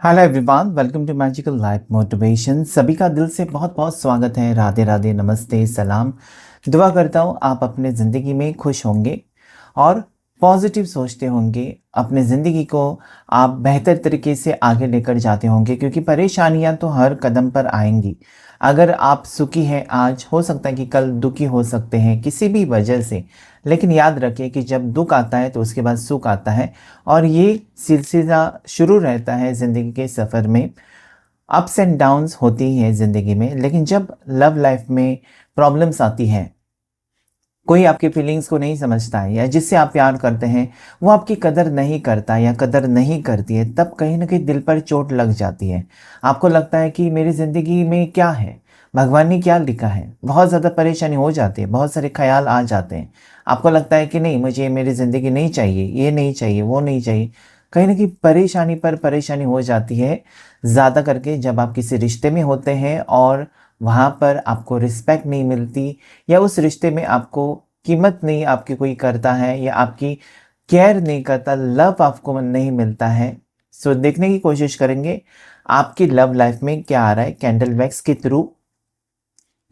Hello everyone, welcome to magical life motivation. सभी का दिल से बहुत बहुत स्वागत है। राधे राधे, नमस्ते, सलाम। दुआ करता हूँ आप अपने ज़िंदगी में खुश होंगे और पॉजिटिव सोचते होंगे। अपने ज़िंदगी को आप बेहतर तरीके से आगे लेकर जाते होंगे, क्योंकि परेशानियाँ तो हर कदम पर आएंगी। अगर आप सुखी हैं आज, हो सकता है कि कल दुखी हो सकते हैं किसी भी वजह से। लेकिन याद रखिए कि जब दुख आता है तो उसके बाद सुख आता है, और ये सिलसिला शुरू रहता है ज़िंदगी के सफ़र में। अप्स एंड डाउन्स होती ही है ज़िंदगी में, लेकिन जब लव लाइफ में प्रॉब्लम्स आती हैं, कोई आपकी फीलिंग्स को नहीं समझता है, या जिससे आप प्यार करते हैं वो आपकी कदर नहीं करता या कदर नहीं करती है, तब कहीं ना कहीं दिल पर चोट लग जाती है। आपको लगता है कि मेरी ज़िंदगी में क्या है, भगवान ने क्या लिखा है। बहुत ज़्यादा परेशानी हो जाती है, बहुत सारे ख्याल आ जाते हैं। आपको लगता है कि नहीं, मुझे मेरी ज़िंदगी नहीं चाहिए, ये नहीं चाहिए, वो नहीं चाहिए। कहीं ना कहीं परेशानी पर परेशानी हो जाती है, ज़्यादा करके जब आप किसी रिश्ते में होते हैं और वहाँ पर आपको रिस्पेक्ट नहीं मिलती, या उस रिश्ते में आपको कीमत नहीं आपकी कोई करता है, या आपकी केयर नहीं करता, लव आपको नहीं मिलता है। सो देखने की कोशिश करेंगे आपकी लव लाइफ में क्या आ रहा है कैंडल वैक्स के थ्रू,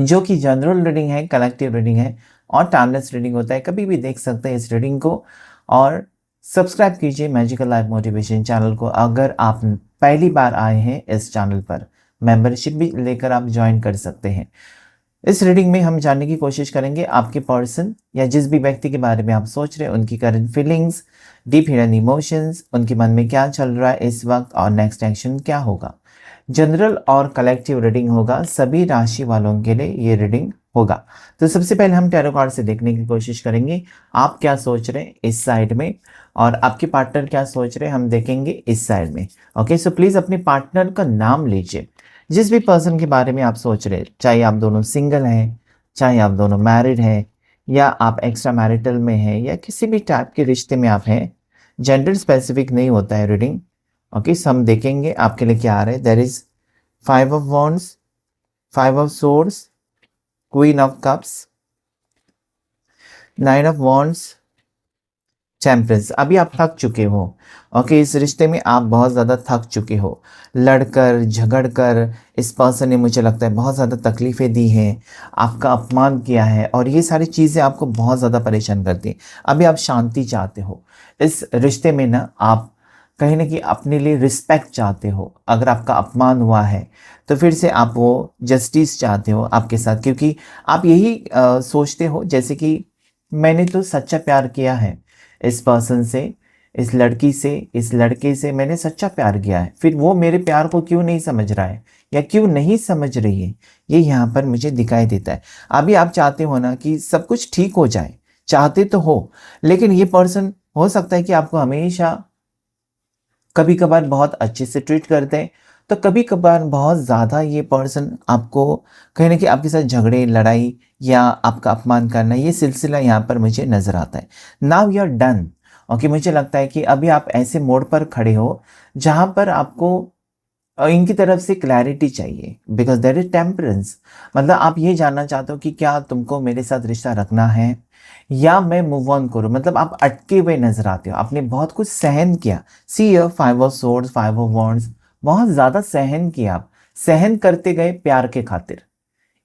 जो कि जनरल रीडिंग है, कलेक्टिव रीडिंग है और टाइमलेस रीडिंग होता है। कभी भी देख सकते हैं इस रीडिंग को। और सब्सक्राइब कीजिए मैजिकल लाइफ मोटिवेशन चैनल को अगर आप पहली बार आए हैं इस चैनल पर। मेंबरशिप भी लेकर आप ज्वाइन कर सकते हैं। इस रीडिंग में हम जानने की कोशिश करेंगे आपके पर्सन या जिस भी व्यक्ति के बारे में आप सोच रहे हैं, उनकी current feelings, deep hidden emotions, उनके मन में क्या चल रहा है इस वक्त, और नेक्स्ट एक्शन क्या होगा। जनरल और कलेक्टिव रीडिंग होगा, सभी राशि वालों के लिए ये रीडिंग होगा। तो सबसे पहले हम टैरो कार्ड से देखने की कोशिश करेंगे आप क्या सोच रहे हैं इस साइड में, और आपके पार्टनर क्या सोच रहे हैं हम देखेंगे इस साइड में। ओके, सो प्लीज़ अपने पार्टनर का नाम लीजिए। जिस भी पर्सन के बारे में आप सोच रहे हैं, चाहे आप दोनों सिंगल हैं, चाहे आप दोनों मैरिड हैं, या आप एक्स्ट्रा मैरिटल में हैं, या किसी भी टाइप के रिश्ते में आप हैं, जेंडर स्पेसिफिक नहीं होता है रीडिंग। ओके, सो हम देखेंगे आपके लिए क्या आ रहा है। There is 5 of Wands, 5 of Swords, Queen of Cups, 9 of Wands, temperance. अभी आप थक चुके हो। ओके, इस रिश्ते में आप बहुत ज़्यादा थक चुके हो, लड़कर झगड़कर। इस पर्सन ने, मुझे लगता है, बहुत ज़्यादा तकलीफ़ें दी हैं, आपका अपमान किया है, और ये सारी चीज़ें आपको बहुत ज़्यादा परेशान करती हैं। अभी आप शांति चाहते हो इस रिश्ते में ना, आप कहीं ना कहीं अपने लिए रिस्पेक्ट चाहते हो। अगर आपका अपमान हुआ है तो फिर से आप वो जस्टिस चाहते हो आपके साथ, क्योंकि आप यही सोचते हो जैसे कि मैंने तो सच्चा प्यार किया है इस पर्सन से, इस लड़की से, इस लड़के से मैंने सच्चा प्यार किया है, फिर वो मेरे प्यार को क्यों नहीं समझ रहा है या क्यों नहीं समझ रही है, ये यहाँ पर मुझे दिखाई देता है। अभी आप चाहते हो ना कि सब कुछ ठीक हो जाए, चाहते तो हो, लेकिन ये पर्सन हो सकता है कि आपको हमेशा कभी कभार बहुत अच्छे से ट्रीट करते हैं, तो कभी कभार बहुत ज़्यादा ये पर्सन आपको कहीं ना कहीं आपके साथ झगड़े, लड़ाई या आपका अपमान करना, ये सिलसिला यहाँ पर मुझे नज़र आता है। Now you are done. Okay, मुझे लगता है कि अभी आप ऐसे मोड़ पर खड़े हो जहाँ पर आपको इनकी तरफ से क्लैरिटी चाहिए, बिकॉज देयर इज टेम्परेंस। मतलब आप ये जानना चाहते हो कि क्या तुमको मेरे साथ रिश्ता रखना है या मैं मूव ऑन करूं। मतलब आप अटके हुए नजर आते हो, आपने बहुत कुछ सहन किया। सी 5 of Swords, 5 of Wands, बहुत ज़्यादा सहन किया। आप सहन करते गए प्यार के खातिर।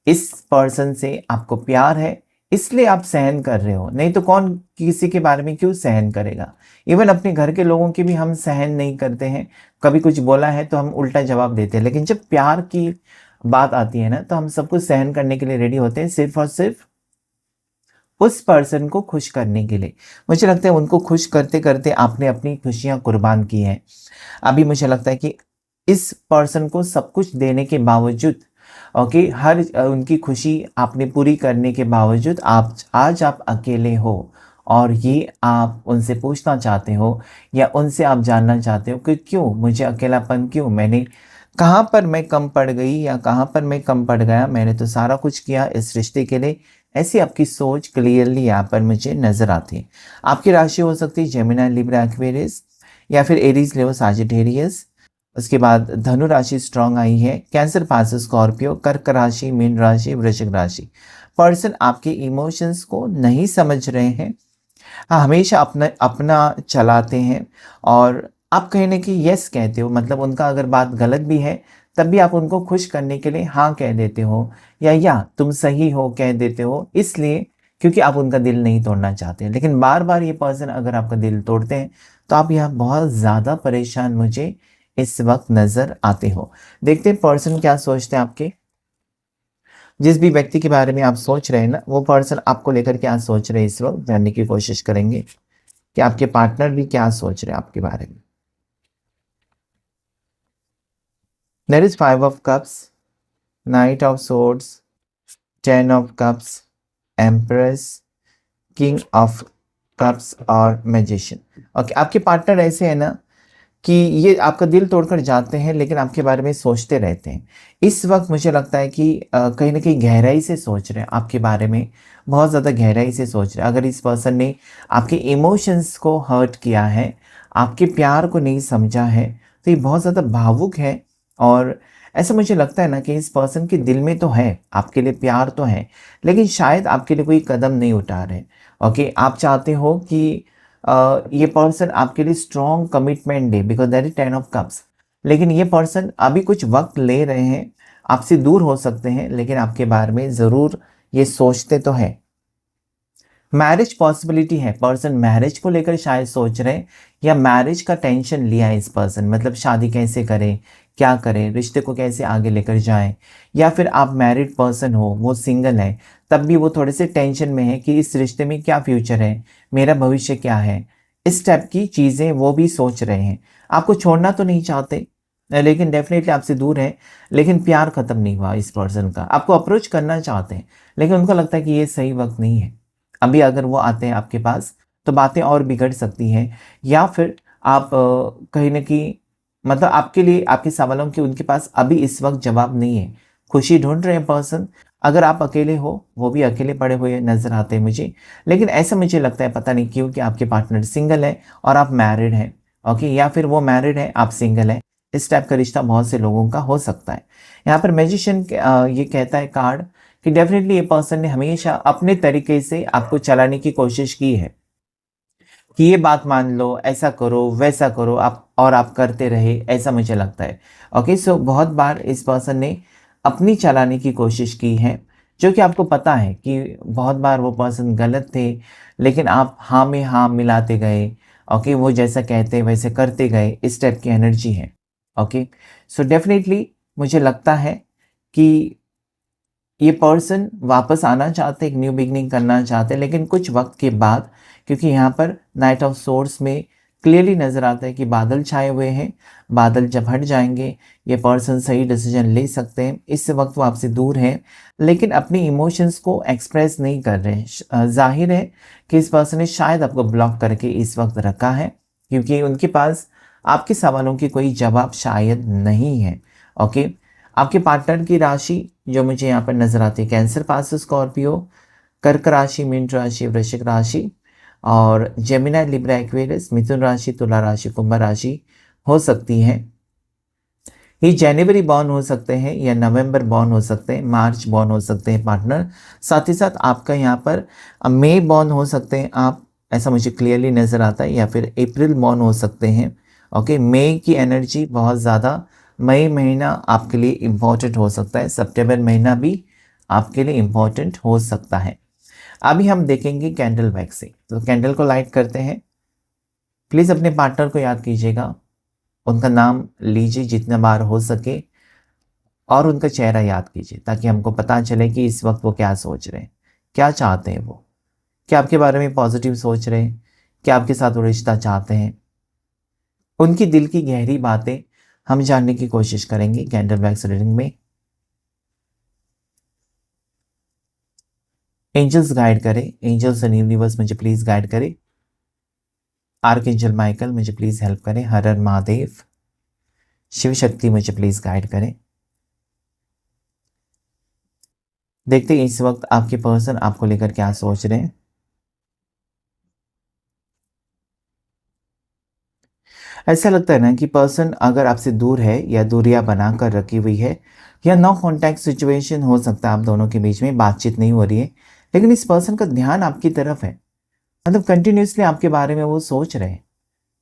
इस पर्सन से आपको प्यार है, इसलिए आप सहन कर रहे हो, नहीं तो कौन किसी के बारे में क्यों सहन करेगा। इवन अपने घर के लोगों की भी हम सहन नहीं करते हैं। कभी कुछ बोला है तो हम उल्टा जवाब देते हैं, लेकिन जब प्यार की बात आती है ना, तो हम सब कुछ सहन करने के लिए रेडी होते हैं, सिर्फ और सिर्फ उस पर्सन को खुश करने के लिए। मुझे लगता है उनको खुश करते करते आपने अपनी खुशियां कुर्बान की हैं। अभी मुझे लगता है कि इस पर्सन को सब कुछ देने के बावजूद, ओके, हर उनकी खुशी आपने पूरी करने के बावजूद आप अकेले हो, और ये आप उनसे पूछना चाहते हो या उनसे आप जानना चाहते हो कि क्यों मुझे अकेलापन, क्यों मैंने, कहाँ पर मैं कम पड़ गई या कहाँ पर मैं कम पड़ गया, मैंने तो सारा कुछ किया इस रिश्ते के लिए। ऐसी आपकी सोच क्लियरली यहाँ पर मुझे नज़र आती है। आपकी राशि हो सकती है जेमिनी, लिब्रा, एक्वेरियस, या फिर एरीज, लियो, साजिटेरियस। उसके बाद धनु राशि स्ट्रांग आई है, कैंसर, पास, स्कॉर्पियो, कर्क राशि, मीन राशि, वृश्चिक राशि। पर्सन आपके इमोशंस को नहीं समझ रहे हैं, हाँ, हमेशा अपना अपना चलाते हैं, और आप कहीं न कहीं यस कहते हो, मतलब उनका अगर बात गलत भी है, तब भी आप उनको खुश करने के लिए हाँ कह देते हो, या तुम सही हो कह देते हो, इसलिए क्योंकि आप उनका दिल नहीं तोड़ना चाहते। लेकिन बार-बार ये पर्सन अगर आपका दिल तोड़ते हैं, तो आप यहाँ बहुत ज़्यादा परेशान मुझे इस वक़्त नज़र आते हो। देखते हैं पर्सन क्या सोचते हैं आपके। जिस भी व्यक्ति के बारे में आप सोच रहे हैं ना, वो पर्सन आपको लेकर क्या सोच रहे हैं इस वक़्त जानने की कोशिश करेंगे, कि आपके पार्टनर भी क्या सोच रहे हैं आपके बारे में। There is 5 of cups, knight of swords, 10 of cups, empress, king of cups और मैजिशियन। ओके, आपके पार्टनर ऐसे हैं ना कि ये आपका दिल तोड़कर जाते हैं, लेकिन आपके बारे में सोचते रहते हैं। इस वक़्त मुझे लगता है कि कहीं न कहीं गहराई से सोच रहे हैं आपके बारे में, बहुत ज़्यादा गहराई से सोच रहे हैं। अगर इस पर्सन ने आपके इमोशंस को हर्ट किया है, आपके प्यार को नहीं समझा है, तो ये बहुत ज़्यादा भावुक है। और ऐसा मुझे लगता है ना कि इस पर्सन के दिल में तो है, आपके लिए प्यार तो है, लेकिन शायद आपके लिए कोई कदम नहीं उठा रहे। ओके, आप चाहते हो कि ये पर्सन आपके लिए strong commitment they, because that is 10 of cups. लेकिन ये पर्सन अभी कुछ वक्त ले रहे हैं, आपसे दूर हो सकते हैं, लेकिन आपके बारे में ज़रूर ये सोचते तो हैं। मैरिज पॉसिबिलिटी है, पर्सन मैरिज को लेकर शायद सोच रहे हैं, या मैरिज का टेंशन लिया है इस पर्सन, मतलब शादी कैसे करें, क्या करें, रिश्ते को कैसे आगे लेकर जाएं। या फिर आप मैरिड पर्सन हो, वो सिंगल है, तब भी वो थोड़े से टेंशन में है कि इस रिश्ते में क्या फ्यूचर है, मेरा भविष्य क्या है। इस टाइप की चीज़ें वो भी सोच रहे हैं। आपको छोड़ना तो नहीं चाहते, लेकिन डेफिनेटली आपसे दूर है, लेकिन प्यार ख़त्म नहीं हुआ इस पर्सन का। आपको अप्रोच करना चाहते हैं, लेकिन उनको लगता है कि ये सही वक्त नहीं है। अभी अगर वो आते हैं आपके पास, तो बातें और बिगड़ सकती हैं, या फिर आप कहीं न कहीं, मतलब आपके लिए आपके सवालों के उनके पास अभी इस वक़्त जवाब नहीं है। खुशी ढूँढ रहे हैं पर्सन। अगर आप अकेले हो, वो भी अकेले पड़े हुए नज़र आते हैं मुझे। लेकिन ऐसा मुझे लगता है, पता नहीं क्यों, कि आपके पार्टनर सिंगल है और आप मैरिड हैं। ओके, या फिर वो मैरिड है, आप सिंगल हैं। इस टाइप का रिश्ता बहुत से लोगों का हो सकता है। यहाँ पर मैजिशियन ये कहता है कार्ड, कि डेफ़िनेटली ये पर्सन ने हमेशा अपने तरीके से आपको चलाने की कोशिश की है, कि ये बात मान लो, ऐसा करो, वैसा करो, आप करते रहे, ऐसा मुझे लगता है। ओके, सो बहुत बार इस पर्सन ने अपनी चलाने की कोशिश की है, जो कि आपको पता है कि बहुत बार वो पर्सन गलत थे, लेकिन आप हाँ में हाँ मिलाते गए। ओके, वो जैसा कहते वैसे करते गए, इस टाइप की एनर्जी है। ओके, सो डेफ़िनेटली मुझे लगता है कि ये पर्सन वापस आना चाहते हैं, एक न्यू बिगिनिंग करना चाहते हैं, लेकिन कुछ वक्त के बाद, क्योंकि यहाँ पर नाइट ऑफ सोर्स में क्लियरली नज़र आता है कि बादल छाए हुए हैं। बादल जब हट जाएंगे, ये पर्सन सही डिसीजन ले सकते हैं। इस वक्त वो आपसे दूर हैं, लेकिन अपनी इमोशंस को एक्सप्रेस नहीं कर रहे हैं। जाहिर है कि इस पर्सन ने शायद आपको ब्लॉक करके इस वक्त रखा है, क्योंकि उनके पास आपके सवालों की कोई जवाब शायद नहीं है। ओके, आपके पार्टनर की राशि जो मुझे यहाँ पर नज़र आती है, कैंसर, पास, स्कॉर्पियो, कर्क राशि, मीन राशि, वृश्चिक राशि, और जेमिनी, लिब्रा, एक्वेरियस, मिथुन राशि, तुला राशि, कुंभ राशि हो सकती है। ये जनवरी बॉर्न हो सकते हैं, या नवंबर बॉर्न हो सकते हैं, मार्च बॉर्न हो सकते हैं पार्टनर। साथ ही साथ आपका यहाँ पर मई बॉर्न हो सकते हैं आप, ऐसा मुझे क्लियरली नज़र आता है, या फिर अप्रैल बॉर्न हो सकते हैं। ओके, मई की एनर्जी बहुत ज़्यादा, मई महीना आपके लिए इम्पॉर्टेंट हो सकता है, सितंबर महीना भी आपके लिए इम्पॉर्टेंट हो सकता है। अभी हम देखेंगे कैंडल वैक्सिंग। तो कैंडल को लाइट करते हैं। प्लीज़ अपने पार्टनर को याद कीजिएगा, उनका नाम लीजिए जितना बार हो सके, और उनका चेहरा याद कीजिए, ताकि हमको पता चले कि इस वक्त वो क्या सोच रहे हैं, क्या चाहते हैं वो, क्या आपके बारे में पॉजिटिव सोच रहे हैं, क्या आपके साथ वो रिश्ता चाहते हैं। उनकी दिल की गहरी बातें हम जानने की कोशिश करेंगे कैंडल वैक्स रीडिंग में। एंजल्स गाइड करें, एंजल्स एंड यूनिवर्स मुझे प्लीज़ गाइड करें। आर्कएंजल माइकल मुझे प्लीज़ हेल्प करें। हर हर महादेव। शिव शक्ति मुझे प्लीज़ गाइड करें। देखते हैं इस वक्त आपके पर्सन आपको लेकर क्या सोच रहे हैं। ऐसा लगता है ना कि पर्सन अगर आपसे दूर है, या दूरियां बनाकर रखी हुई है, या नो कांटेक्ट सिचुएशन हो सकता है, आप दोनों के बीच में बातचीत नहीं हो रही है, लेकिन इस पर्सन का ध्यान आपकी तरफ है, मतलब कंटिन्यूसली आपके बारे में वो सोच रहे हैं।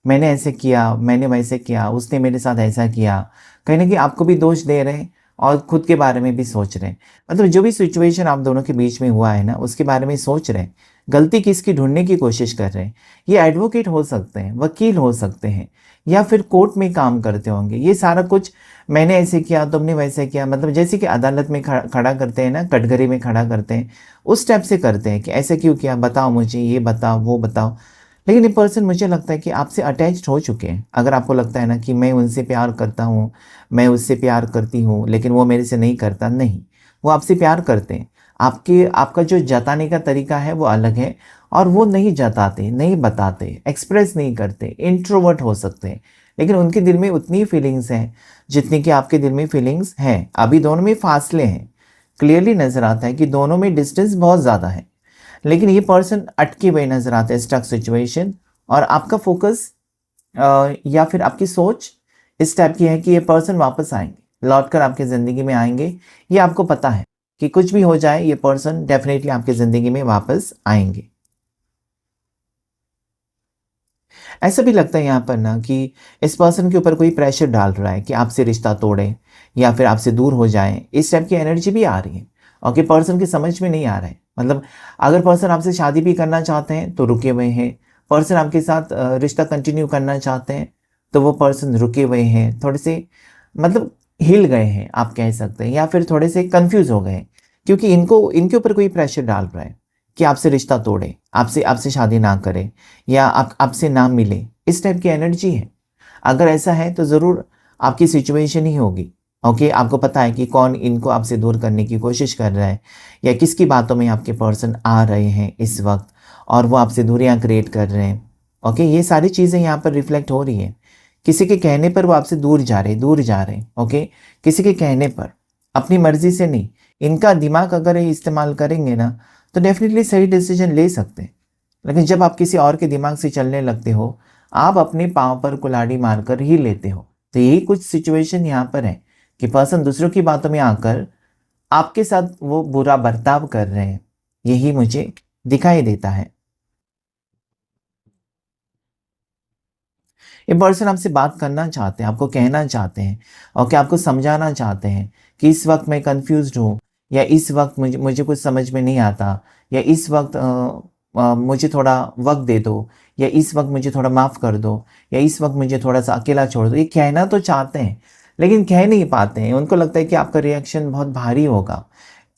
मैंने ऐसे किया, मैंने वैसे किया, उसने मेरे साथ ऐसा किया। कहीं न कहीं आपको भी दोष दे रहे हैं और खुद के बारे में भी सोच रहे हैं। मतलब जो भी सिचुएशन आप दोनों के बीच में हुआ है ना, उसके बारे में सोच रहे हैं। गलती किसकी ढूँढने की कोशिश कर रहे हैं। ये एडवोकेट हो सकते हैं, वकील हो सकते हैं या फिर कोर्ट में काम करते होंगे। ये सारा कुछ मैंने ऐसे किया, तुमने वैसे किया, मतलब जैसे कि अदालत में खड़ा करते हैं ना, कटघरे में खड़ा करते हैं, उस टाइप से करते हैं कि ऐसे क्यों किया, बताओ मुझे, ये बताओ, वो बताओ। लेकिन ये पर्सन मुझे लगता है कि आपसे अटैच्ड हो चुके हैं। अगर आपको लगता है ना कि मैं उनसे प्यार करता हूँ, मैं उससे प्यार करती हूँ, लेकिन वो मेरे से नहीं करता, नहीं, वो आपसे प्यार करते हैं। आपका जो जताने का तरीका है वो अलग है और वो नहीं जताते, नहीं बताते, एक्सप्रेस नहीं करते, इंट्रोवर्ट हो सकते हैं। लेकिन उनके दिल में उतनी फीलिंग्स हैं जितनी कि आपके दिल में फीलिंग्स हैं। अभी दोनों में फासले हैं। क्लियरली नज़र आता है कि दोनों में डिस्टेंस बहुत ज़्यादा है। लेकिन ये पर्सन अटके हुए नज़र आते हैं, स्टक सिचुएशन। और आपका फोकस या फिर आपकी सोच इस टाइप की है कि ये पर्सन वापस आएंगे, लौट कर आपकी ज़िंदगी में आएंगे। ये आपको पता है कि कुछ भी हो जाए ये पर्सन डेफिनेटली आपकी ज़िंदगी में वापस आएंगे। ऐसा भी लगता है यहाँ पर ना कि इस पर्सन के ऊपर कोई प्रेशर डाल रहा है कि आपसे रिश्ता तोड़े या फिर आपसे दूर हो जाए। इस टाइप की एनर्जी भी आ रही है और कि पर्सन की समझ में नहीं आ रहा है। मतलब अगर पर्सन आपसे शादी भी करना चाहते हैं तो रुके हुए हैं। पर्सन आपके साथ रिश्ता कंटिन्यू करना चाहते हैं तो वो पर्सन रुके हुए हैं, थोड़े से मतलब हिल गए हैं आप कह सकते हैं, या फिर थोड़े से कंफ्यूज हो गए हैं क्योंकि इनके ऊपर कोई प्रेशर डाल रहा है कि आपसे रिश्ता तोड़े, आपसे आपसे शादी ना करे या आपसे ना मिले। इस टाइप की एनर्जी है। अगर ऐसा है तो ज़रूर आपकी सिचुएशन ही होगी। ओके, आपको पता है कि कौन इनको आपसे दूर करने की कोशिश कर रहा है या किसकी बातों में आपके पर्सन आ रहे हैं इस वक्त और वो आपसे दूरियां क्रिएट कर रहे हैं। ओके, ये सारी चीज़ें यहाँ पर रिफ्लेक्ट हो रही हैं। किसी के कहने पर वो आपसे दूर जा रहे, दूर जा रहे हैं। ओके, किसी के कहने पर, अपनी मर्जी से नहीं। इनका दिमाग अगर ये इस्तेमाल करेंगे ना तो डेफिनेटली सही डिसीजन ले सकते हैं। लेकिन जब आप किसी और के दिमाग से चलने लगते हो, आप अपने पाँव पर कुल्हाड़ी मारकर ही लेते हो। तो यही कुछ सिचुएशन यहाँ पर है कि पर्सन दूसरों की बातों में आकर आपके साथ वो बुरा बर्ताव कर रहे हैं। यही मुझे दिखाई देता है। ये पर्सन आपसे बात करना चाहते हैं, आपको कहना चाहते हैं और क्या आपको समझाना चाहते हैं कि इस वक्त मैं कंफ्यूज्ड हूँ या इस वक्त मुझे मुझे कुछ समझ में नहीं आता या इस वक्त मुझे थोड़ा वक्त दे दो या इस वक्त मुझे थोड़ा माफ़ कर दो या इस वक्त मुझे थोड़ा सा अकेला छोड़ दो। ये कहना तो चाहते हैं लेकिन कह नहीं पाते हैं। उनको लगता है कि आपका रिएक्शन बहुत भारी होगा।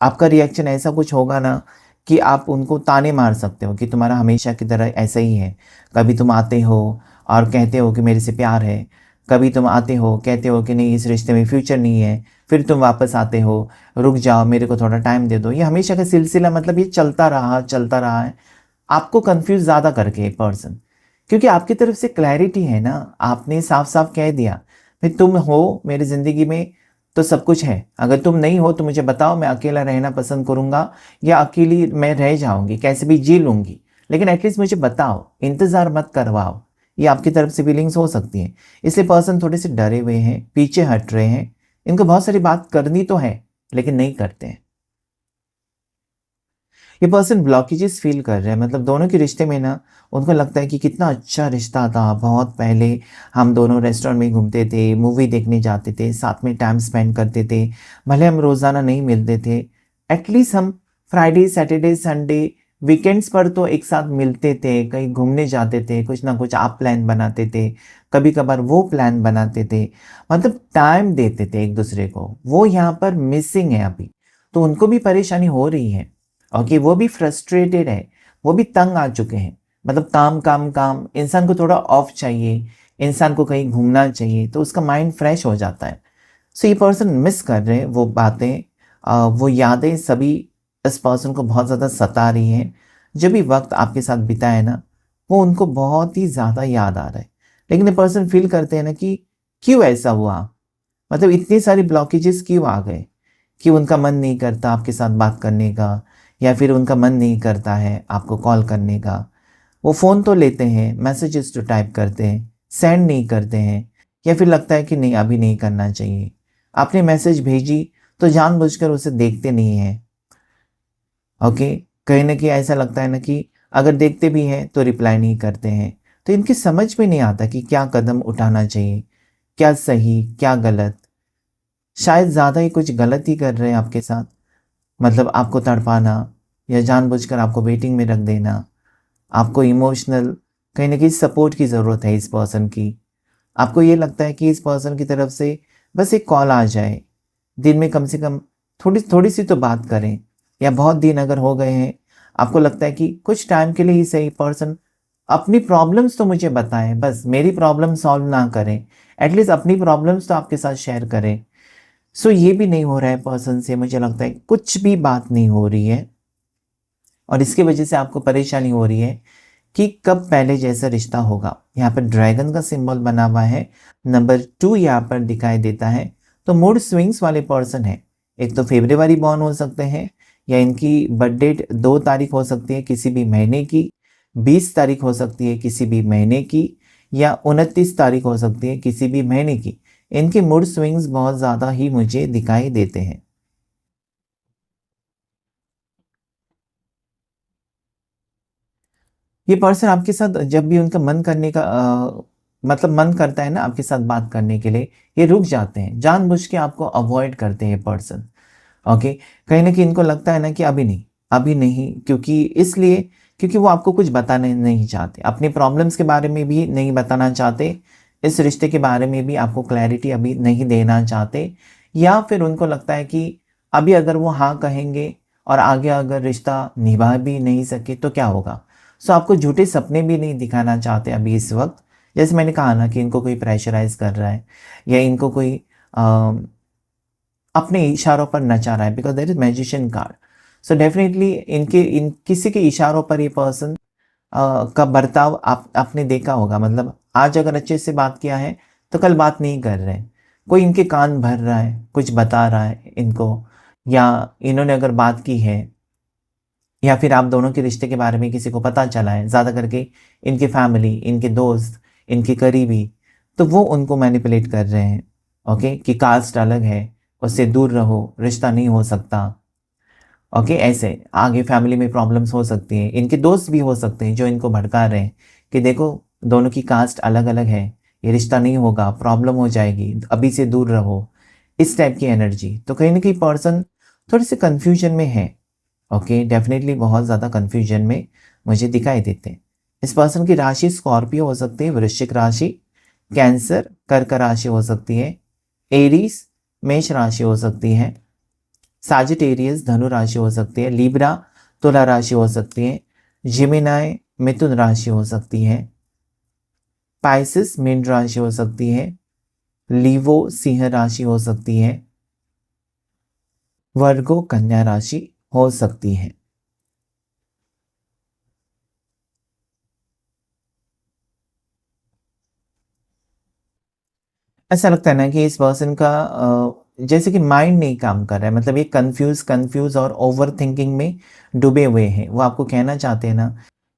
आपका रिएक्शन ऐसा कुछ होगा ना कि आप उनको ताने मार सकते हो कि तुम्हारा हमेशा की तरह ऐसा ही है। कभी तुम आते हो और कहते हो कि मेरे से प्यार है, कभी तुम आते हो कहते हो कि नहीं इस रिश्ते में फ्यूचर नहीं है, फिर तुम वापस आते हो, रुक जाओ मेरे को थोड़ा टाइम दे दो। ये हमेशा का सिलसिला, मतलब ये चलता रहा है आपको कंफ्यूज ज़्यादा करके एक पर्सन। क्योंकि आपकी तरफ से क्लैरिटी है ना, आपने साफ साफ कह दिया भाई तुम हो मेरी ज़िंदगी में तो सब कुछ है, अगर तुम नहीं हो तो मुझे बताओ, मैं अकेला रहना पसंद करूँगा या अकेली मैं रह जाऊँगी, कैसे भी जी लूँगी, लेकिन एटलीस्ट मुझे बताओ, इंतज़ार मत करवाओ। ये आपकी तरफ से फीलिंग्स हो सकती हैं। इसलिए पर्सन थोड़े से डरे हुए हैं, पीछे हट रहे हैं। इनको बहुत सारी बात करनी तो है लेकिन नहीं करते हैं। ये पर्सन ब्लॉकेजेस फील कर रहे हैं, मतलब दोनों के रिश्ते में ना उनको लगता है कि कितना अच्छा रिश्ता था, बहुत पहले हम दोनों रेस्टोरेंट में घूमते थे, मूवी देखने जाते थे, साथ में टाइम स्पेंड करते थे। भले हम रोज़ाना नहीं मिलते थे, एटलीस्ट हम फ्राइडे सैटरडे संडे वीकेंड्स पर तो एक साथ मिलते थे, कहीं घूमने जाते थे, कुछ ना कुछ आप प्लान बनाते थे, कभी कभार वो प्लान बनाते थे, मतलब टाइम देते थे एक दूसरे को। वो यहाँ पर मिसिंग है अभी। तो उनको भी परेशानी हो रही है और कि वो भी फ्रस्ट्रेटेड है, वो भी तंग आ चुके हैं। मतलब काम काम काम, इंसान को थोड़ा ऑफ चाहिए, इंसान को कहीं घूमना चाहिए तो उसका माइंड फ्रेश हो जाता है। सो ये पर्सन मिस कर रहे हैं वो बातें, वो यादें सभी इस पर्सन को बहुत ज़्यादा सता रही हैं। जो भी वक्त आपके साथ बिताए ना वो उनको बहुत ही ज़्यादा याद आ रहा है। लेकिन ये पर्सन फील करते हैं ना कि क्यों ऐसा हुआ, मतलब इतनी सारी ब्लॉकेजेस क्यों आ गए कि उनका मन नहीं करता आपके साथ बात करने का या फिर उनका मन नहीं करता है आपको कॉल करने का। वो फ़ोन तो लेते हैं, मैसेजेस तो टाइप करते हैं, सेंड नहीं करते हैं या फिर लगता है कि नहीं अभी नहीं करना चाहिए। आपने मैसेज भेजी तो जानबूझकर उसे देखते नहीं हैं। ओके, कहीं ना कहीं ऐसा लगता है ना कि अगर देखते भी हैं तो रिप्लाई नहीं करते हैं। तो इनकी समझ में नहीं आता कि क्या कदम उठाना चाहिए, क्या सही क्या गलत। शायद ज़्यादा ही कुछ गलत ही कर रहे हैं आपके साथ, मतलब आपको तड़पाना या जानबूझकर आपको वेटिंग में रख देना। आपको इमोशनल कहीं न कहीं सपोर्ट की ज़रूरत है इस पर्सन की। आपको ये लगता है कि इस पर्सन की तरफ से बस एक कॉल आ जाए, दिन में कम से कम थोड़ी-सी तो बात करें, या बहुत दिन अगर हो गए हैं, आपको लगता है कि कुछ टाइम के लिए ही सही पर्सन अपनी प्रॉब्लम्स तो मुझे बताएँ, बस मेरी प्रॉब्लम सॉल्व ना करें, एटलीस्ट अपनी प्रॉब्लम्स तो आपके साथ शेयर करें। सो ये भी नहीं हो रहा है पर्सन से, मुझे लगता है कुछ भी बात नहीं हो रही है और इसकी वजह से आपको परेशानी हो रही है कि कब पहले जैसा रिश्ता होगा। यहाँ पर ड्रैगन का सिंबल बना हुआ है, नंबर 2 यहाँ पर दिखाई देता है। तो मूड स्विंग्स वाले पर्सन है, एक तो फेब्रुवरी बॉर्न हो सकते हैं, या इनकी बर्थ डेट 2 तारीख हो सकती है किसी भी महीने की, 20 तारीख हो सकती है किसी भी महीने की, या 29 तारीख हो सकती है किसी भी महीने की। इनके मूड स्विंग्स बहुत ज़्यादा ही मुझे दिखाई देते हैं। ये पर्सन आपके साथ जब भी उनका मन करने का मतलब मन करता है ना आपके साथ बात करने के लिए, ये रुक जाते हैं, जानबूझ के आपको अवॉइड करते हैं पर्सन। ओके, कहीं न कहीं इनको लगता है ना कि अभी नहीं, क्योंकि इसलिए क्योंकि वो आपको कुछ बताना नहीं चाहते, अपनी प्रॉब्लम्स के बारे में भी नहीं बताना चाहते, इस रिश्ते के बारे में भी आपको क्लैरिटी अभी नहीं देना चाहते, या फिर उनको लगता है कि अभी अगर वो हाँ कहेंगे और आगे अगर रिश्ता निभा भी नहीं सके तो क्या होगा? सो आपको झूठे सपने भी नहीं दिखाना चाहते अभी इस वक़्त। जैसे मैंने कहा ना कि इनको कोई प्रेशराइज़ कर रहा है, या इनको कोई अ, अपने इशारों पर नचा रहा है, because there is magician card. So definitely in किसी के इशारों पर ये पर्सन का बर्ताव आपने देखा होगा, मतलब आज अगर अच्छे से बात किया है, तो कल बात नहीं कर रहे हैं। कोई इनके कान भर रहा है, कुछ बता रहा है इनको, या इन्होंने अगर बात की है, या फिर आप दोनों के रिश्ते के बारे में किसी को पता चला है, ज़्यादा करके इनकी फैमिली, इनके दोस्त, इनके करीबी, तो वो उनको मैनिपुलेट कर रहे हैं, ओके? कि कास्ट अलग है, उससे दूर रहो, रिश्ता नहीं हो सकता, ओके? ऐसे आगे फैमिली में प्रॉब्लम्स हो सकती हैं। इनके दोस्त भी हो सकते हैं जो इनको भड़का रहे हैं कि देखो दोनों की कास्ट अलग-अलग है, ये रिश्ता नहीं होगा, प्रॉब्लम हो जाएगी, अभी से दूर रहो, इस टाइप की एनर्जी। तो कहीं न कहीं पर्सन थोड़े-से कन्फ्यूजन में है। ओके, डेफ़िनेटली बहुत ज़्यादा कन्फ्यूजन में मुझे दिखाई देते हैं। इस पर्सन की राशि स्कॉर्पियो हो सकती है, वृश्चिक राशि, कैंसर कर्क राशि हो सकती है, एरीज मेष राशि हो सकती है, साजिटेरियस धनु राशि हो सकती है, लिब्रा तुला राशि हो सकती है, जेमिनी मिथुन राशि हो सकती है, पाइसिस मीन राशि हो सकती है, लीवो सिंह राशि हो सकती है, वर्गो कन्या राशि हो सकती है। ऐसा लगता है ना कि इस पर्सन का जैसे कि माइंड नहीं काम कर रहा है, मतलब ये कंफ्यूज और ओवर थिंकिंग में डूबे हुए हैं। वो आपको कहना चाहते हैं ना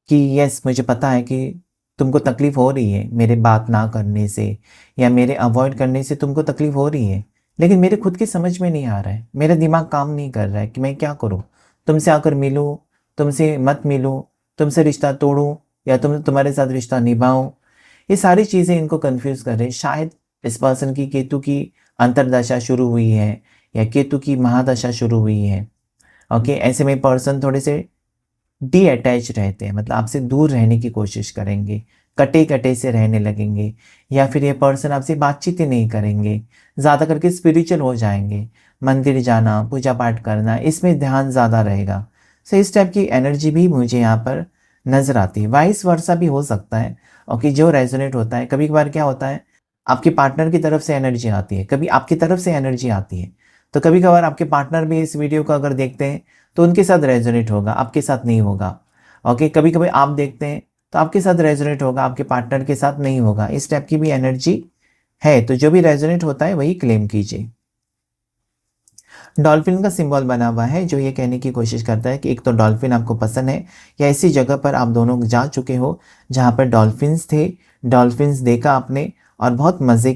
कि यस मुझे पता है कि तुमको तकलीफ हो रही है मेरे बात ना करने से, या मेरे अवॉइड करने से तुमको तकलीफ हो रही है, लेकिन मेरे खुद की समझ में नहीं आ रहा है, मेरा दिमाग काम नहीं कर रहा है कि मैं क्या करूँ, तुमसे आकर मिलूँ, तुमसे मत मिलूँ, तुमसे रिश्ता तोड़ूँ, या तुम्हारे साथ रिश्ता निभाऊँ। ये सारी चीज़ें इनको कन्फ्यूज़ कर रहे हैं। शायद इस पर्सन की केतु की अंतर्दशा शुरू हुई है, या केतु की महादशा शुरू हुई है। ओके, ऐसे में पर्सन थोड़े से डी अटैच रहते हैं, मतलब आपसे दूर रहने की कोशिश करेंगे, कटे-कटे से रहने लगेंगे, या फिर ये पर्सन आपसे बातचीत ही नहीं करेंगे, ज़्यादा करके स्पिरिचुअल हो जाएँगे। मंदिर जाना, पूजा-पाठ करना, इसमें ध्यान ज़्यादा रहेगा। सो इस टाइप की एनर्जी भी मुझे यहाँ पर नज़र आती है। वाइस वर्सा भी हो सकता है, ओके, जो रेज़ोनेट होता है। कभी-कभार क्या होता है, आपके पार्टनर की तरफ से एनर्जी आती है, कभी आपकी तरफ से एनर्जी आती है। तो कभी-कभार आपके पार्टनर भी इस वीडियो को अगर देखते हैं, तो उनके साथ रेज़ोनेट होगा, आपके साथ नहीं होगा। ओके, कभी-कभी आप देखते हैं, तो आपके साथ रेज़ोनेट होगा, आपके पार्टनर के साथ नहीं होगा। इस टाइप की भी एनर्जी है, तो जो भी रेज़ोनेट होता है वही क्लेम कीजिए। डॉल्फिन का सिंबल बना हुआ है, जो ये कहने की कोशिश करता है कि एक तो डॉल्फिन आपको पसंद है, या ऐसी जगह पर आप दोनों जा चुके हो जहाँ पर डॉल्फिन्स थे, डॉल्फिन्स देखा आपने और बहुत मज़े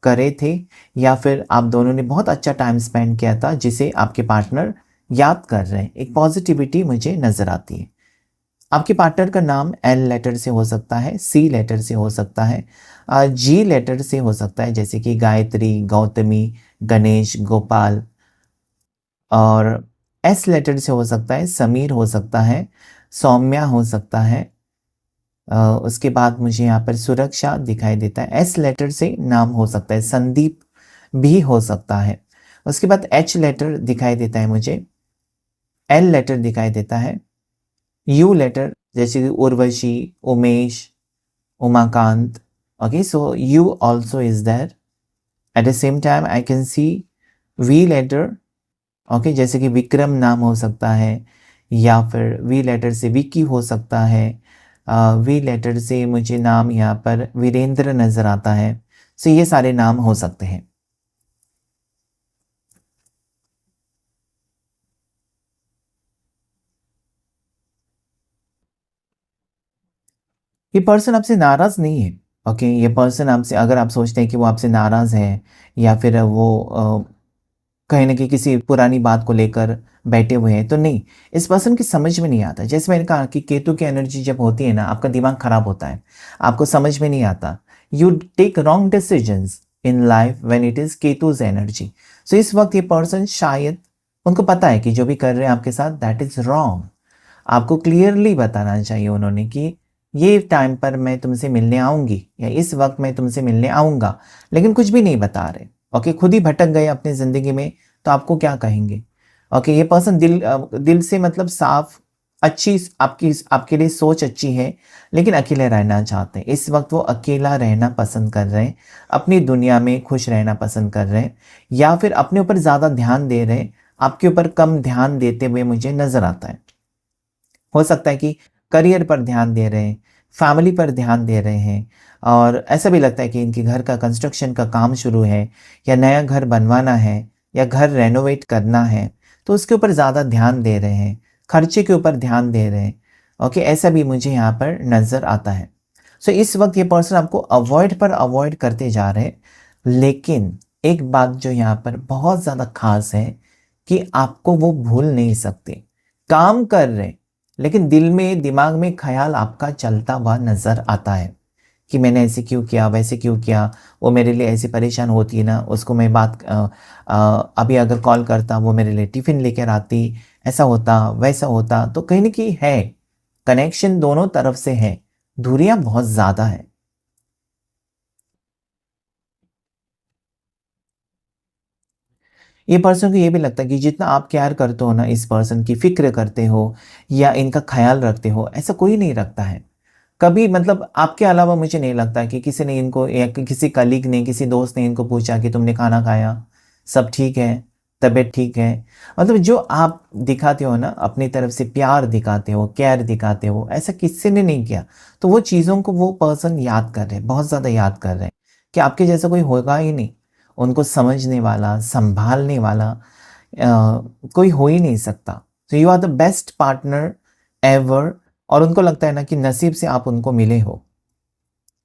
करे थे, या फिर आप दोनों ने बहुत अच्छा टाइम स्पेंड किया था जिसे आपके पार्टनर याद कर रहे हैं। एक पॉजिटिविटी मुझे नज़र आती है। आपके पार्टनर का नाम एल लेटर से हो सकता है, सी लेटर से हो सकता है, जी लेटर से हो सकता है, जैसे कि गायत्री, गौतमी, गणेश, गोपाल। और एस लेटर से हो सकता है, समीर हो सकता है, सौम्या हो सकता है। उसके बाद मुझे यहाँ पर सुरक्षा दिखाई देता है, एस लेटर से नाम हो सकता है, संदीप भी हो सकता है। उसके बाद एच लेटर दिखाई देता है मुझे, एल लेटर दिखाई देता है, यू लेटर जैसे कि Urvashi, Umesh, Umakant. Okay, so U also is there. At the same time I can see V letter. Okay, जैसे कि विक्रम नाम हो सकता है, या फिर वी लेटर से विकी हो सकता है। वी लेटर से मुझे नाम यहाँ पर वीरेंद्र नजर आता है। सो ये सारे नाम हो सकते हैं। ये पर्सन आपसे नाराज नहीं है। ओके, ये पर्सन आपसे, अगर आप सोचते हैं कि वो आपसे नाराज है, या फिर वो कहीं ना कहीं किसी पुरानी बात को लेकर बैठे हुए हैं, तो नहीं, इस पर्सन की समझ में नहीं आता। जैसे मैंने कहा कि केतु की एनर्जी जब होती है ना, आपका दिमाग खराब होता है, आपको समझ में नहीं आता, you take wrong decisions in life when it is Ketu's energy. So इस वक्त ये पर्सन शायद, उनको पता है कि जो भी कर रहे हैं आपके साथ दैट इज रॉन्ग। आपको क्लियरली बताना चाहिए उन्होंने कि ये टाइम पर मैं तुमसे मिलने आऊंगी, या इस वक्त मैं तुमसे मिलने आऊंगा, लेकिन कुछ भी नहीं बता रहे। ओके, खुद ही भटक गए अपनी ज़िंदगी में, तो आपको क्या कहेंगे। ओके, ये पर्सन दिल से मतलब साफ, अच्छी आपकी आपके लिए सोच अच्छी है, लेकिन अकेले रहना चाहते हैं। इस वक्त वो अकेला रहना पसंद कर रहे हैं, अपनी दुनिया में खुश रहना पसंद कर रहे हैं, या फिर अपने ऊपर ज़्यादा ध्यान दे रहे हैं, आपके ऊपर कम ध्यान देते हुए मुझे नज़र आता है। हो सकता है कि करियर पर ध्यान दे रहे हैं, फैमिली पर ध्यान दे रहे हैं, और ऐसा भी लगता है कि इनके घर का कंस्ट्रक्शन का काम शुरू है, या नया घर बनवाना है, या घर रेनोवेट करना है, तो उसके ऊपर ज़्यादा ध्यान दे रहे हैं, खर्चे के ऊपर ध्यान दे रहे हैं। ओके, ऐसा भी मुझे यहाँ पर नज़र आता है। सो इस वक्त ये पर्सन आपको अवॉइड पर अवॉइड करते जा रहे हैं, लेकिन एक बात जो यहाँ पर बहुत ज़्यादा खास है कि आपको वो भूल नहीं सकते। काम कर रहे, लेकिन दिल में, दिमाग में ख्याल आपका चलता हुआ नज़र आता है कि मैंने ऐसे क्यों किया, वैसे क्यों किया, वो मेरे लिए ऐसी परेशान होती है ना, उसको मैं अभी अगर कॉल करता वो मेरे लिए टिफ़िन लेकर आती, ऐसा होता वैसा होता। तो कहीं ना कहीं है, कनेक्शन दोनों तरफ से है, दूरियां बहुत ज़्यादा है। ये पर्सन को ये भी लगता है कि जितना आप केयर करते हो ना, इस पर्सन की फिक्र करते हो या इनका ख्याल रखते हो, ऐसा कोई नहीं रखता है कभी। मतलब आपके अलावा मुझे नहीं लगता कि किसी ने इनको, या किसी कलीग ने, किसी दोस्त ने इनको पूछा कि तुमने खाना खाया, सब ठीक है, तबीयत ठीक है। मतलब जो आप दिखाते हो ना, अपनी तरफ से प्यार दिखाते हो, केयर दिखाते हो, ऐसा किसी ने नहीं किया। तो वो चीज़ों को वो पर्सन याद कर रहे हैं, बहुत ज़्यादा याद कर रहे हैं कि आपके जैसा कोई होगा ही नहीं, उनको समझने वाला, संभालने वाला कोई हो ही नहीं सकता। तो you are the best partner ever. और उनको लगता है ना कि नसीब से आप उनको मिले हो,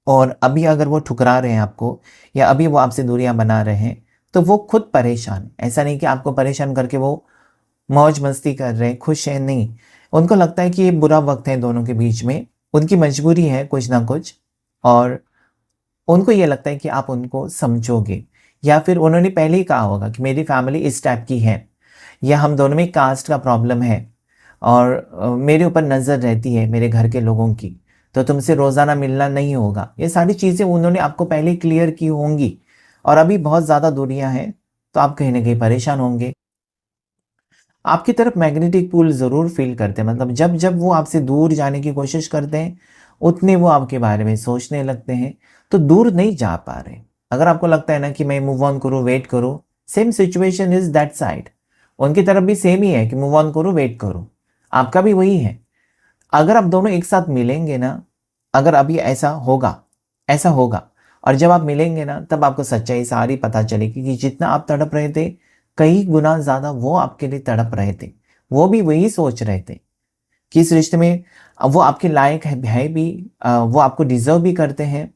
और अभी अगर वो ठुकरा रहे हैं आपको, या अभी वो आपसे दूरियां बना रहे हैं, तो वो खुद परेशान है। ऐसा नहीं कि आपको परेशान करके वो मौज मस्ती कर रहे हैं, खुश हैं, नहीं। उनको लगता है कि ये बुरा वक्त है दोनों के बीच में, उनकी मजबूरी है कुछ ना कुछ, और उनको ये लगता है कि आप उनको समझोगे। या फिर उन्होंने पहले ही कहा होगा कि मेरी फैमिली इस टाइप की है, या हम दोनों में कास्ट का प्रॉब्लम है, और मेरे ऊपर नज़र रहती है मेरे घर के लोगों की, तो तुमसे रोज़ाना मिलना नहीं होगा। ये सारी चीज़ें उन्होंने आपको पहले ही क्लियर की होंगी, और अभी बहुत ज़्यादा दूरियां हैं, तो आप कहीं ना कहीं परेशान होंगे। आपकी तरफ मैग्नेटिक पुल ज़रूर फील करते हैं, मतलब जब जब वो आपसे दूर जाने की कोशिश करते हैं, उतने वो आपके बारे में सोचने लगते हैं, तो दूर नहीं जा पा रहे। अगर आपको लगता है ना कि मैं मूव ऑन करूँ, वेट करूँ, same situation is that side. उनकी तरफ भी सेम ही है कि मूव ऑन करूँ, वेट करूँ, आपका भी वही है। अगर आप दोनों एक साथ मिलेंगे ना, अगर अभी ऐसा होगा, ऐसा होगा, और जब आप मिलेंगे ना, तब आपको सच्चाई सारी पता चलेगी कि जितना आप तड़प रहे थे, कई गुना ज़्यादा वो आपके लिए तड़प रहे थे। वो भी वही सोच रहे थे कि इस रिश्ते में वो आपके लायक है भी, वो आपको डिज़र्व भी करते हैं,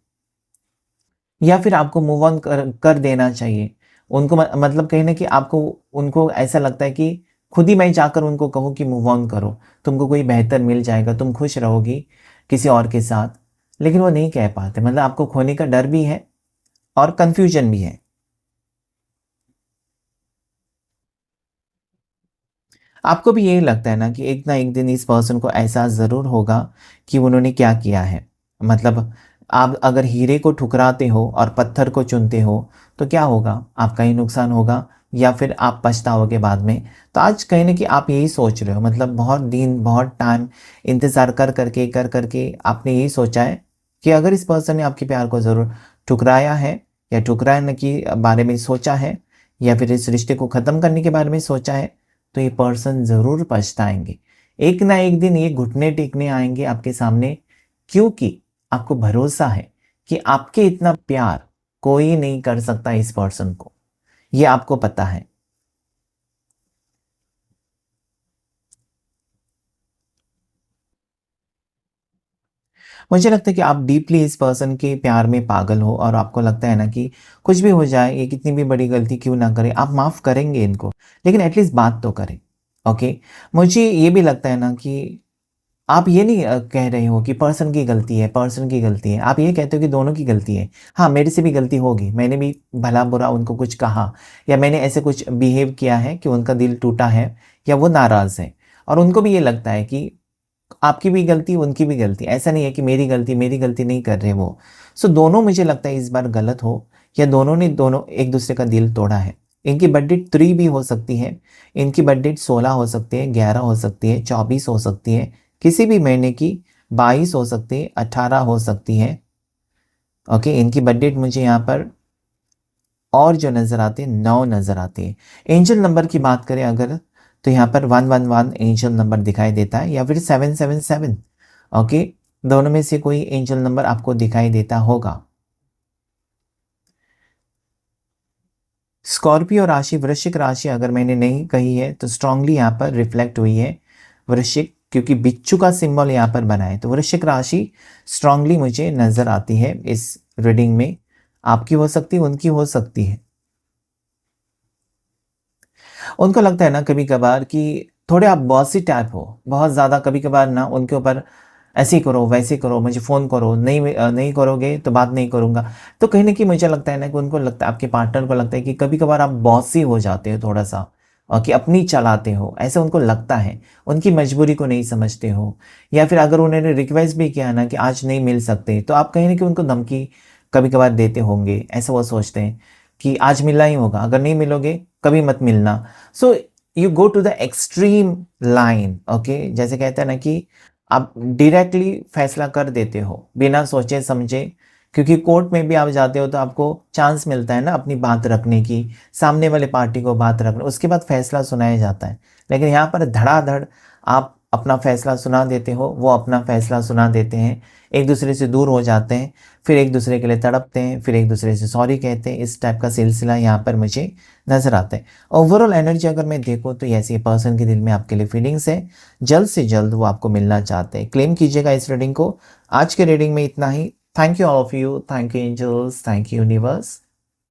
या फिर आपको मूव ऑन कर देना चाहिए। उनको मतलब कहीं न कहीं आपको, उनको ऐसा लगता है कि खुद ही मैं जाकर उनको कहूँ कि मूव ऑन करो, तुमको कोई बेहतर मिल जाएगा, तुम खुश रहोगी किसी और के साथ, लेकिन वो नहीं कह पाते। मतलब आपको खोने का डर भी है और कंफ्यूजन भी है। आपको भी यही लगता है ना कि एक ना एक दिन इस पर्सन को एहसास ज़रूर होगा कि उन्होंने क्या किया है। मतलब आप अगर हीरे को ठुकराते हो और पत्थर को चुनते हो तो क्या होगा? आपका ही नुकसान होगा या फिर आप पछताओगे बाद में। तो आज कहीं न कहीं आप यही सोच रहे हो, मतलब बहुत दिन, बहुत टाइम इंतज़ार कर करके आपने यही सोचा है कि अगर इस पर्सन ने आपके प्यार को ज़रूर ठुकराया है या ठुकराने के बारे में सोचा है या फिर इस रिश्ते को ख़त्म करने के बारे में सोचा है, तो ये पर्सन ज़रूर पछताएँगे। एक ना एक दिन ये घुटने टेकने आएँगे आपके सामने, क्योंकि आपको भरोसा है कि आपके इतना प्यार कोई नहीं कर सकता इस पर्सन को, ये आपको पता है। मुझे लगता है कि आप डीपली इस पर्सन के प्यार में पागल हो और आपको लगता है ना कि कुछ भी हो जाए, ये कितनी भी बड़ी गलती क्यों ना करें, आप माफ़ करेंगे इनको, लेकिन एटलीस्ट बात तो करें। ओके? मुझे ये भी लगता है ना कि आप ये नहीं कह रहे हो कि पर्सन की गलती है, पर्सन की गलती है। आप ये कहते हो कि दोनों की गलती है। हाँ, मेरे से भी गलती होगी। मैंने भी भला-बुरा उनको कुछ कहा या मैंने ऐसे कुछ बिहेव किया है कि उनका दिल टूटा है या वो नाराज़ है। और उनको भी ये लगता है कि आपकी भी गलती, उनकी भी गलती। ऐसा नहीं है कि मेरी गलती नहीं कर रहे वो। सो दोनों मुझे लगता है इस बार गलत हो या दोनों ने दोनों एक-दूसरे का दिल तोड़ा है। इनकी बर्थ डेट 3 भी हो सकती है, इनकी बर्थ डेट 16 हो सकती है, 11 हो सकती है, 24 हो सकती है, किसी भी महीने की 22 हो सकती है, 18 हो सकती है। ओके, इनकी बर्थ डेट मुझे यहाँ पर और जो नज़र आते हैं 9 नज़र आते हैं। एंजल नंबर की बात करें अगर, तो यहाँ पर 111 एंजल नंबर दिखाई देता है या फिर 777। ओके, दोनों में से कोई एंजल नंबर आपको दिखाई देता होगा। स्कॉर्पियो राशि, वृश्चिक राशि अगर मैंने नहीं कही है तो स्ट्रांगली यहाँ पर रिफ्लेक्ट हुई है वृश्चिक, क्योंकि बिच्छू का सिंबल यहाँ पर बना है, तो वृश्चिक राशि स्ट्रांगली मुझे नज़र आती है इस रीडिंग में। आपकी हो सकती है, उनकी हो सकती है। उनको लगता है ना कभी-कभार कि थोड़े आप बॉसी टाइप हो, बहुत ज़्यादा कभी-कभार ना उनके ऊपर ऐसे ही करो, वैसे ही करो, मुझे फ़ोन करो, नहीं करोगे तो बात नहीं करूँगा। तो कहीं न कहीं मुझे लगता है ना कि उनको लगता है, आपके पार्टनर को लगता है कि कभी-कभार आप बॉसी हो जाते हो थोड़ा-सा और कि अपनी चलाते हो, ऐसा उनको लगता है। उनकी मजबूरी को नहीं समझते हो या फिर अगर उन्होंने रिक्वेस्ट भी किया ना कि आज नहीं मिल सकते, तो आप कहीं न कहीं उनको धमकी कभी-कभार देते होंगे। ऐसा वो सोचते हैं कि आज मिलना ही होगा, अगर नहीं मिलोगे कभी मत मिलना। So you go to the extreme line. Okay, जैसे कहते हैं ना कि आप डायरेक्टली फैसला कर देते हो बिना सोचे समझे, क्योंकि कोर्ट में भी आप जाते हो तो आपको चांस मिलता है ना अपनी बात रखने की, सामने वाले पार्टी को बात रखने, उसके बाद फैसला सुनाया जाता है। लेकिन यहाँ पर धड़ाधड़ आप अपना फैसला सुना देते हो, वो अपना फैसला सुना देते हैं, एक दूसरे से दूर हो जाते हैं, फिर एक दूसरे के लिए तड़पते हैं, फिर एक दूसरे से सॉरी कहते हैं। इस टाइप का सिलसिला यहाँ पर मुझे नज़र आता है। ओवरऑल एनर्जी अगर मैं देखूँ तो ऐसे पर्सन के दिल में आपके लिए फीलिंग्स है, जल्द से जल्द वो आपको मिलना चाहते हैं। क्लेम कीजिएगा इस रीडिंग को। आज के रीडिंग में इतना ही। Thank you all of you, thank you angels, thank you universe.